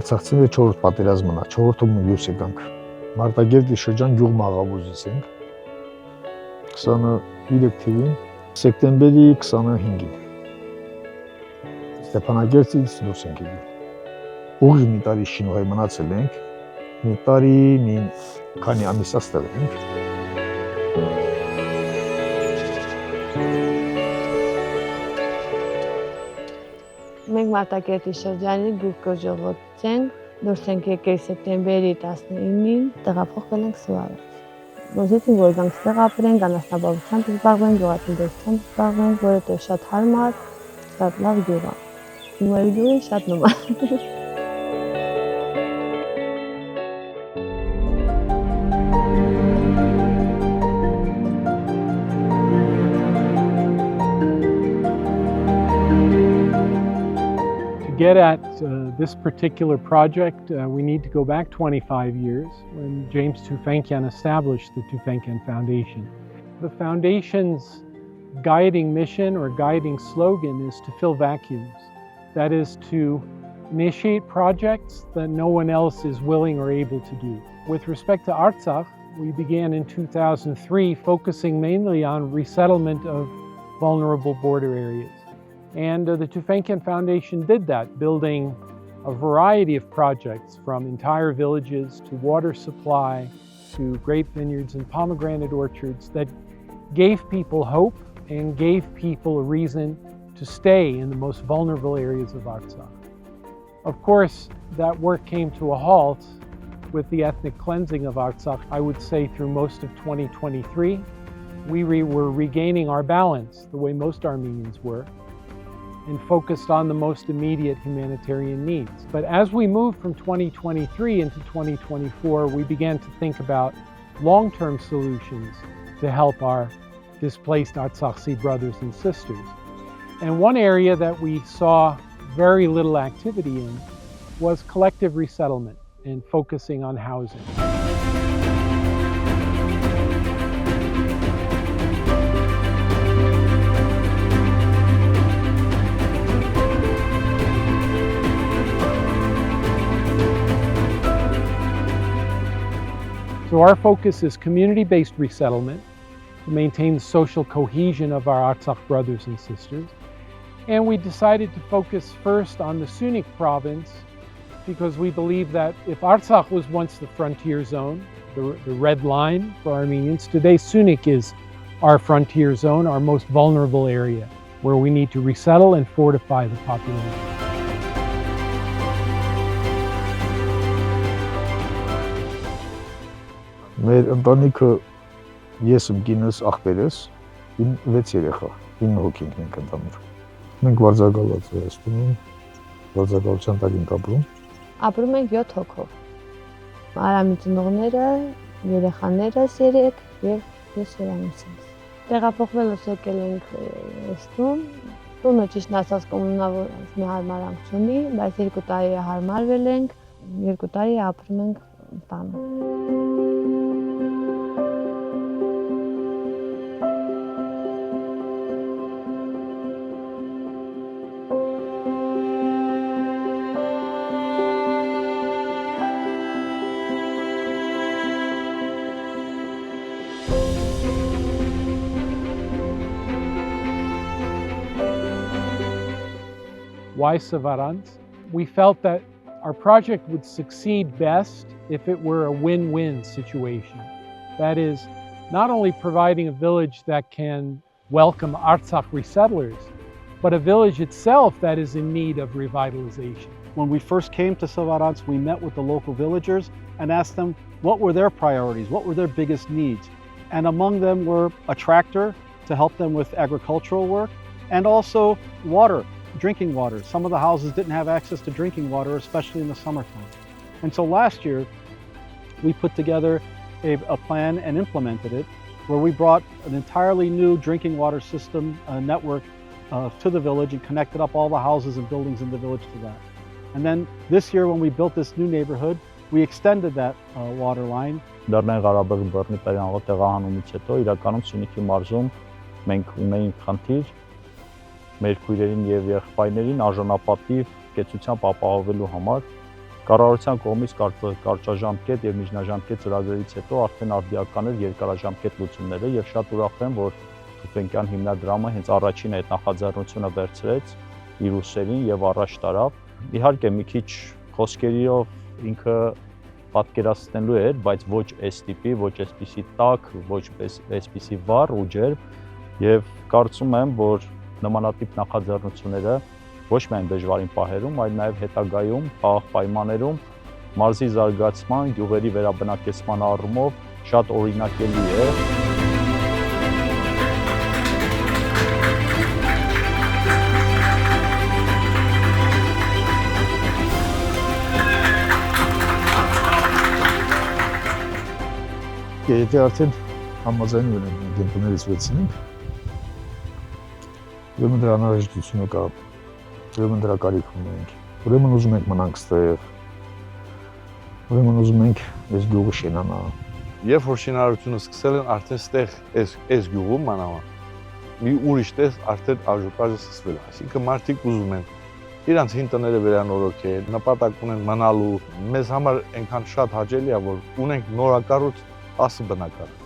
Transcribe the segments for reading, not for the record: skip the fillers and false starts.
Արցախցիները 4-րդ պատերազմն է, 4-ում դուրս եկանք։ Մարտակերտի շրջան գյուղ Մաղավուզից ենք։ 23 թվին, սեպտեմբերի 25-ին։ Ստեփանակերտից դուրս ենք եկել։ Ուղիղ մի տարի Շինուղի մնացել ենք, մի տարի մի քանի ամիս այստեղ ենք։ Մենք Մարտակերտի շրջանի գյուղ Կոժողոտից ենք, դուրս ենք եկել սեպտեմբերի 19-ին, տեղափոխվել ենք Սվարաց։ Ուզեցինք, որ գանք ստեղ ապրենք, անասնապահությամբ զբաղվենք, գյուղատնտեսությամբ զբաղվենք, որովհետև շատ հարմար, շատ լավ գյուղ է։ Մեր գյուղը շատ նման։ To get at this particular project, we need to go back 25 years when James Tufenkian established the Tufenkian Foundation. The foundation's guiding mission or guiding slogan is to fill vacuums. That is to initiate projects that no one else is willing or able to do. With respect to Artsakh, we began in 2003 focusing mainly on resettlement of vulnerable border areas. And the Tufenkian Foundation did that, building a variety of projects from entire villages to water supply to grape vineyards and pomegranate orchards that gave people hope and gave people a reason to stay in the most vulnerable areas of Artsakh. Of course, that work came to a halt with the ethnic cleansing of Artsakh, I would say through most of 2023. We were regaining our balance, the way most Armenians were, and focused on the most immediate humanitarian needs. But as we moved from 2023 into 2024, we began to think about long-term solutions to help our displaced Artsakhi brothers and sisters. And one area that we saw very little activity in was collective resettlement and focusing on housing. So our focus is community-based resettlement to maintain the social cohesion of our Artsakh brothers and sisters. And we decided to focus first on the Sunnik province because we believe that if Artsakh was once the frontier zone, the red line for Armenians, today Sunnik is our frontier zone, our most vulnerable area, where we need to resettle and fortify the population. Մեր ընտանիքը ես եմ կինս աղբերս 6 երեխա 9 հոգի ենք ընդհանուր մենք վարձակալված Հայաստանում վարձակալության տակ ենք ապրում ենք 7 հոգով Արամի ծնողները երեխաներս 3 եւ ես երամիսից տեղափոխվելուց եկել ենք Էստոն տունը ճիշտ ասած կոմունալ մի հարմարանք չունի բայց 2 տարի հարմարվել ենք 2 տարի ապրում ենք տանը Why Savarans? We felt that our project would succeed best if it were a win-win situation. That is, not only providing a village that can welcome Artsakh resettlers, but a village itself that is in need of revitalization. When we first came to Savarans, we met with the local villagers and asked them what were their priorities, what were their biggest needs. And among them were a tractor to help them with agricultural work and also water. Drinking water. Some of the houses didn't have access to drinking water, especially in the summertime. And so last year, we put together a plan and implemented it, where we brought an entirely new drinking water system network to the village and connected up all the houses and buildings in the village to that. And then this year, when we built this new neighborhood, we extended that water line. Լեռնային Ղարաբաղի բռնի տեղահանումից հետո իրականում Սյունիքի մարզում մենք ունեինք խնդիր մեր քույրերին եւ եղբայրներին արժանապատիվ կեցությամբ ապահովելու համար Կառավարության կողմից կարճաժամկետ եւ միջնաժամկետ ծրագրերից հետո արդեն արդիական էր երկարաժամկետ լուծումները եւ շատ ուրախ եմ, որ Թուֆենկյան հիմնադրամը հենց առաջին այդ նախաձեռնությունը վերցրեց իր ուսերին եւ առաջ տարավ։ Իհարկե մի քիչ խոսքերով ինքը պատկերացնելու էր, բայց ոչ այս տիպի, ոչ այսպիսի տաք, ոչ այսպիսի վառ ու ջերմ եւ կարծում եմ, որ նմանատիպ նախաձեռնությունները ոչ միայն դժվարին պահերում, այլ նաև հետագայում, խաղաղ պայմաններում մարզի զարգացման, գյուղերի վերաբնակեցման առումով շատ օրինակելի է։ Եթե արդեն համաձայնվել ենք դեպքերից վերցնենք, ուրեմն դրա անհրաժեշտությունը կա, ուրեմն դրա կարիք ունենք, ուրեմն ուզում ենք մնանք ստեղ, ուրեմն ուզում ենք այս գյուղը շենանա։ Երբ որ շինարարությունը սկսել են, արդեն ստեղ այս գյուղում մանավանդ մի ուրիշ տես արդեն աժուտաժը սկսվել է, այսինքն մարդիկ ուզում են իրանց հին տները վերանորոգել, նպատակ ունեն մնալու, մեզ համար այնքան շատ հաճելի է, որ ունենք նորակառույց 10 բնակարան,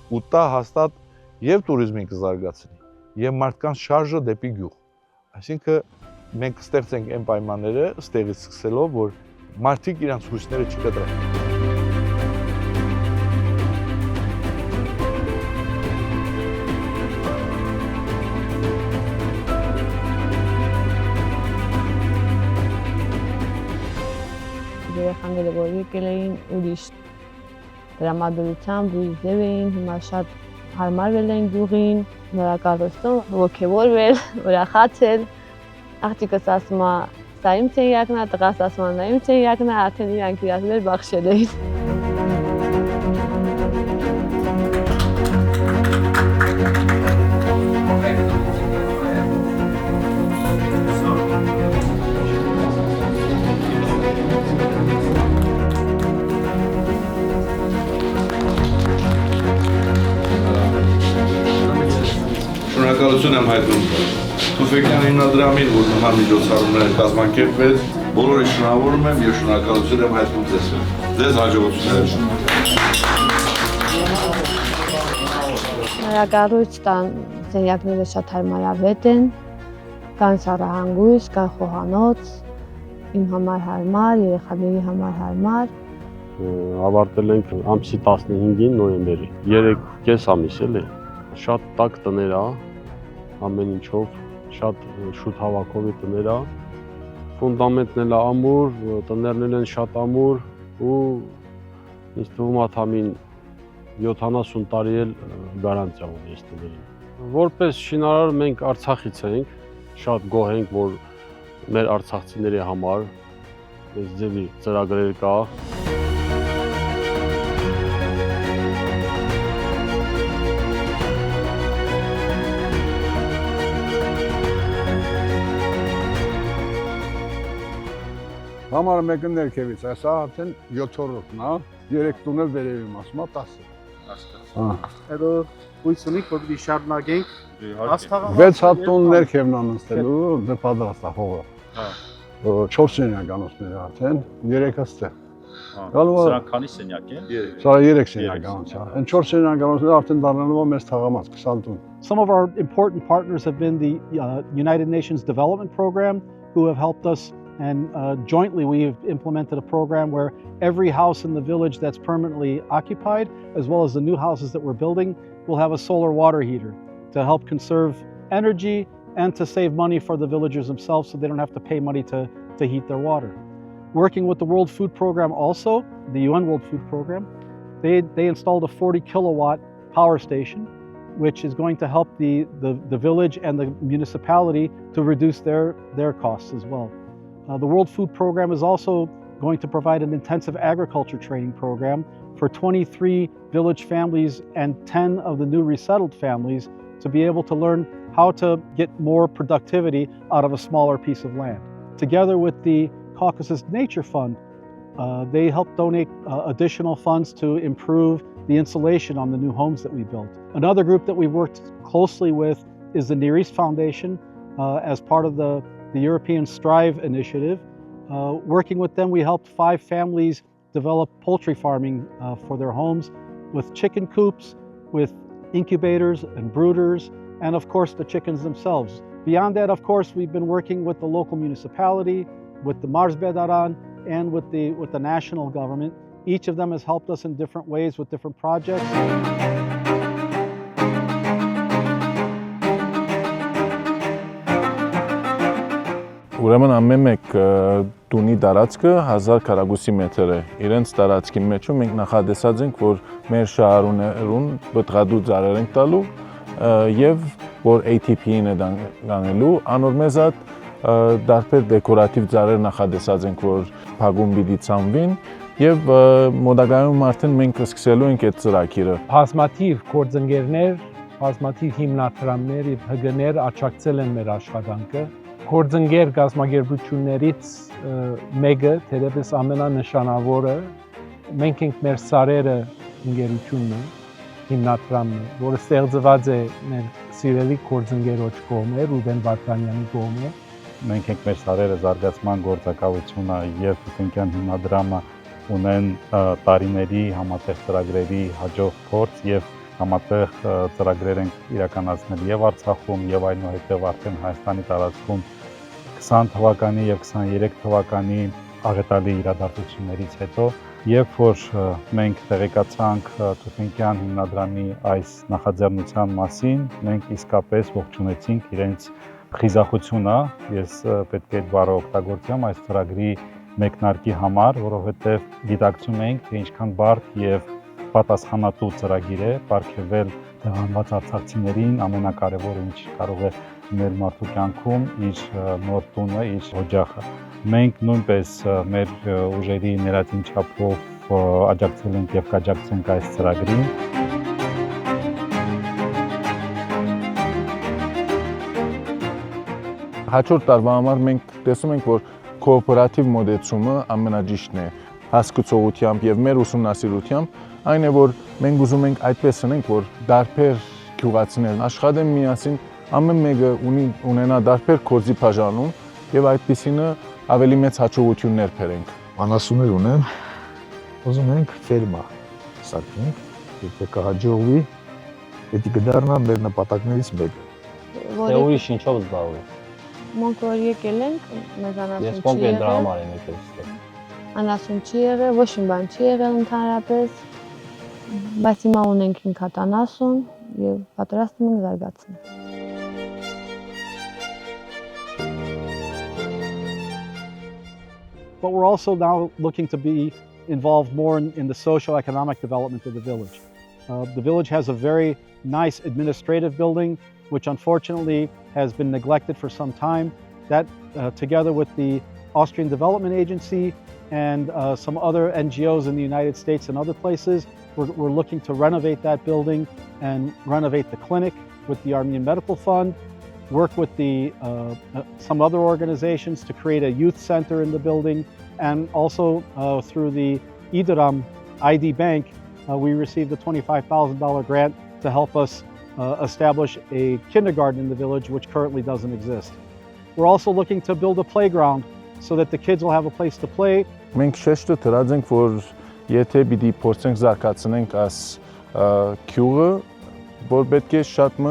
ու դա հաստատ եւ туриզմին կզարգացնի, եւ մարդկանց շարժը դեպի գյուղ, այսինքն մենք կստեղծենք այն պայմանները ստեղից սկսելով, որ մարդիկ իրանց հույսները չկտրեն։ Երեխաները, որ եկել էին ուրիշ դրամատուրգիայով ու ձև էին, հիմա շատ հարմարվել են գյուղին, նորակառուցում, ոգևորվել, ուրախացել։ Աղջիկս ասում է, սա իմ սենյակն է, տղաս ասում է, նա իմ սենյակն է, արդեն իրանք իրար վեր բախշել էին։ Շնորհակալություն եմ հայտնում Թուֆենկյան հիմնադրամին, որ նման միջոցառումներ կազմակերպվեց, բոլորին շնորհավորում եմ եւ շնորհակալություն եմ հայտնում ձեզ։ Ձեզ հաջողություններ։ Նորակառույց տան սենյակները շատ հարմարավետ են, կան սառահանգույց, կան խոհանոց, իմ համար հարմար, երեխաների համար հարմար։ Ավարտել ենք ամսի 15-ին նոյեմբերի, 3.5 ամիս էլի, շատ տաք տներ է, ամեն ինչով, շատ շուտ հավաքովի տներ է, ֆունդամենտն էլ է ամուր, տներն են շատ ամուր ու ինձ թվում է թամին 70 տարի էլ գարանտիա ունի այս տներին։ Որպես շինարար մենք Արցախից ենք, շատ գոհ ենք, որ մեր արցախցիների համար այս ձևի ծրագրեր կա։ Համարը մեկը ներքևից, այսա արդեն 7-րդն է, 3 տուն էլ վերևում ասում է 10։ Հետո հույս ունիք, որ պիտի շարունակենք։ 6 հատ տուն ներքևն անցնելու, դե պատրաստ է հողը։ 4 սենյականոցներ արդեն, 3-ը ստեղ։ Սրանք քանի սենյակ են։ Սա 3 սենյականոց է։ Այն 4 սենյականոցները արդեն դառնալու է մեծ թաղամաս 20 տուն։ Some of our important partners have been the United Nations Development Program, who have helped us, and jointly we've implemented a program where every house in the village that's permanently occupied, as well as the new houses that we're building, will have a solar water heater to help conserve energy and to save money for the villagers themselves so they don't have to pay money to heat their water. Working with the World Food Program also, the UN World Food Program, they installed a 40 kilowatt power station, which is going to help the village and the municipality to reduce their costs as well. The World Food Program is also going to provide an intensive agriculture training program for 23 village families and 10 of the new resettled families to be able to learn how to get more productivity out of a smaller piece of land. Together with the Caucasus Nature Fund, they helped donate additional funds to improve the insulation on the new homes that we built. Another group that we've worked closely with is the Near East Foundation as part of the European Strive initiative. Working with them, we helped 5 families develop poultry farming for their homes with chicken coops, with incubators and brooders, and of course the chickens themselves. Beyond that, of course, we've been working with the local municipality, with the Marzbedaran, and with the national government. Each of them has helped us in different ways with different projects. Ուրեմն ամեն մեկ տունի տարածքը 1000 քառակուսի մետր է։ Իրենց տարածքի մեջում մենք նախադեсած ենք, որ մեր շահառուներուն բտղադու ծառեր ենք տալու եւ որ ATP-ին է դանելու, անորմեզատ դարբեր դեկորատիվ ծառեր նախադեсած ենք, որ փագում պիտի ցանվին եւ մոդագայում արդեն մենք սկսելու ենք այդ ծրագիրը։ Բազմաթիվ գործընկերներ, բազմաթիվ հիմնադրամներ եւ ՀԳ-ներ աջակցել են մեր աշխատանքը։ Գործընկեր գազམ་ագերբություններից մեկը, թերևս ամենանշանավորը, մենք ենք մեր Սարերը ընկերությունը, հիմնադրամն է, որը ստեղծված է մեր սիրելի գործընկերոջ կողմը, Ռուբեն Վարդանյանի կողմը։ Մենք ենք մեր Սարերը զարգացման գործակալությունը եւ Թուֆենկյան հիմնադրամը ունեն տարիների համատեղ ծրագրերի հաջող փորձ եւ համատեղ ծրագրեր են իրականացնել եւ Արցախում եւ այնուհետեւ արդեն Հայաստանի տարածքում 20 թվականի եւ 23 թվականի աղետալի իրադարձություններից հետո, երբ որ մենք տեղեկացանք Թուֆենկյան հիմնադրամի այս նախաձեռնության մասին, մենք իսկապես ողջունեցինք իրենց խիզախությունը, ես պետք է այդ բառը օգտագործեմ այս ծրագրի մեկնարկի համար, որովհետեւ գիտակցում ենք, թե ինչքան բարդ եւ պատասխանատու ծրագիր է պարգևել տեղանված արցախցիներին ամենակարևորը ինչ կարող է մեր մարդու կյանքում իր նոր տունը, իր օջախը։ Մենք նույնպես մեր ուժերի ներածին չափով աջակցել ենք եւ կաջակցենք այս ծրագրին։ Հաջորդ տարվա համար մենք տեսնում ենք, որ կոոպերատիվ մոդեցումը ամենաջիշտն է հասկացողությամբ եւ մեր ուսումնասիրությամբ, այն է, որ մենք ուզում ենք այդպես անենք, որ դարբեր գյուղացիներն աշխատեն միասին, ամեն մեկը ունենա դարբեր կորձի բաժանում եւ այդպիսինը ավելի մեծ հաջողություններ բերենք։ Անասուններ ունեմ, ուզում ենք ֆերմա սարքենք, եթե կհաջողվի, դա կդառնա մեր նպատակներից մեկը։ Դե ուրիշ ինչով զբաղվում եք։ Մենք որ եկել ենք, մեզ անասուն Ես կոնկրետ դրա համար եմ եկել այստեղ։ Անասուն չի եղել, ոչ մի բան չի եղել ընդհանրապես, բայց հիմա ունենք ինքատ անասուն եւ պատրաստ ենք զարգացնել։ But we're also now looking to be involved more in the socio-economic development of the village. The village has a very nice administrative building, which unfortunately has been neglected for some time. That, together with the Austrian Development Agency and some other NGOs in the United States and other places, we're looking to renovate that building and renovate the clinic with the Armenian Medical Fund, work with some other organizations to create a youth center in the building, and also through the IDRAM ID Bank, we received a $25,000 grant to help us establish a kindergarten in the village, which currently doesn't exist. We're also looking to build a playground so that the kids will have a place to play. Մենք շեշտը դրած ենք, որ եթե պիտի փորձենք զարգացնենք այս գյուղը, որ պետք է շատ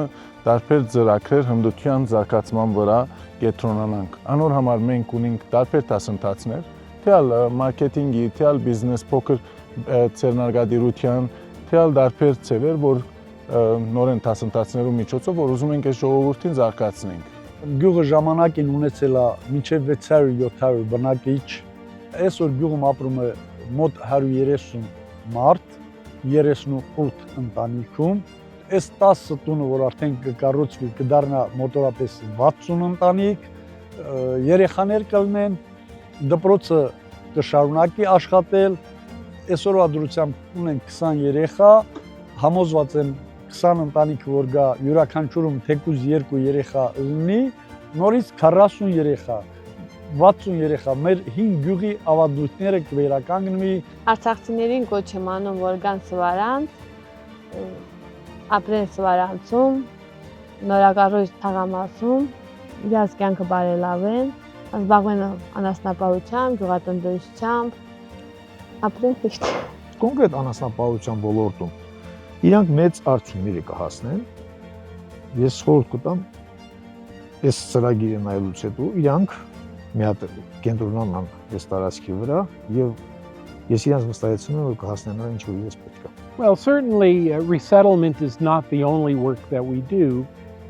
տարբեր ծրագրեր հմտության զարգացման վրա կենտրոնանանք։ Անոր համար մենք ունենք տարբեր դասընթացներ, թեալ մարքեթինգի, թեալ բիզնես, փոքր ցերնարգադիրության, թեալ տարբեր ծևեր, որ նորեն դասընթացներու միջոցով որ ուզում ենք այս ժողովրդին զարգացնենք։ Գյուղը ժամանակին ունեցել է մինչև 600-700 բնակիչ։ Այսօր գյուղում ապրում է մոտ 130 մարդ, 38 ընտանիքում։ Այս 10 տունը, որ արդեն կկառուցվի, կդառնա մոտորապես 60 ընտանիք, երեխաներ կլինեն, դպրոցը կշարունակի աշխատել։ Այսօրվա դրությամբ ունենք 20 երեխա, համոզված եմ 20 ընտանիք, որ գա յուրաքանչյուրում թեկուզ 2 երեխա լինի, նորից 40 երեխա, 60 երեխա, մեր 5 գյուղի ավանդույթները կվերականգնվի։ Արցախցիներին կոչ եմ անում, որ գան Սվարանց, ապրեն Սվարանցում, նորակառույց թաղամասում, իրաց կյանքը բարելավեն, զբաղվեն անասնապահությամբ, գյուղատնտեսությամբ, ապրեն ճիշտ։ Կոնկրետ անասնապահության ոլորտում իրանք մեծ արդյունքների կհասնեն։ Ես խորհուրդ կտամ այս ծրագիրը նայելուց հետո իրանք մի հատ կենտրոնանան այս տարածքի վրա եւ ես իրանք վստահեցնում եմ, որ կհասնեն այն ինչ որ ես պետք է։ Well, certainly resettlement is not the only work that we do.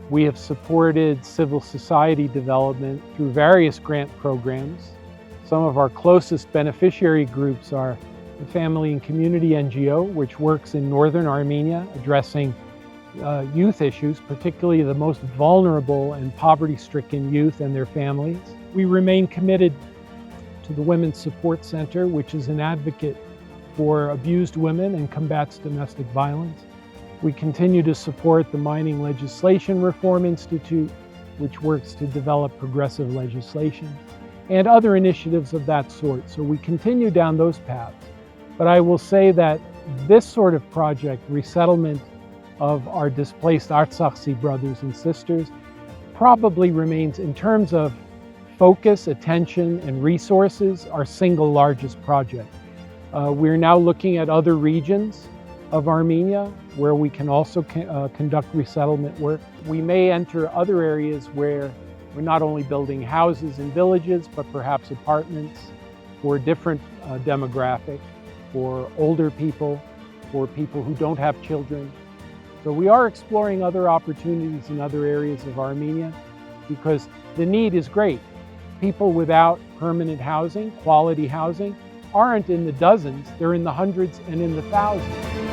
We have supported civil society development through various grant programs. Some of our closest beneficiary groups are the Family and Community NGO, which works in northern Armenia addressing youth issues, particularly the most vulnerable and poverty-stricken youth and their families. We remain committed to the Women's Support Center, which is an advocate for abused women and combats domestic violence. We continue to support the Mining Legislation Reform Institute, which works to develop progressive legislation, and other initiatives of that sort. So we continue down those paths. But I will say that this sort of project, resettlement of our displaced Artsakhi brothers and sisters, probably remains, in terms of focus, attention, and resources, our single largest project. We're now looking at other regions of Armenia where we can also conduct resettlement work. We may enter other areas where we're not only building houses and villages, but perhaps apartments for a different demographic, for older people, for people who don't have children. So we are exploring other opportunities in other areas of Armenia because the need is great. People without permanent housing, quality housing, aren't in the dozens, they're in the hundreds and in the thousands.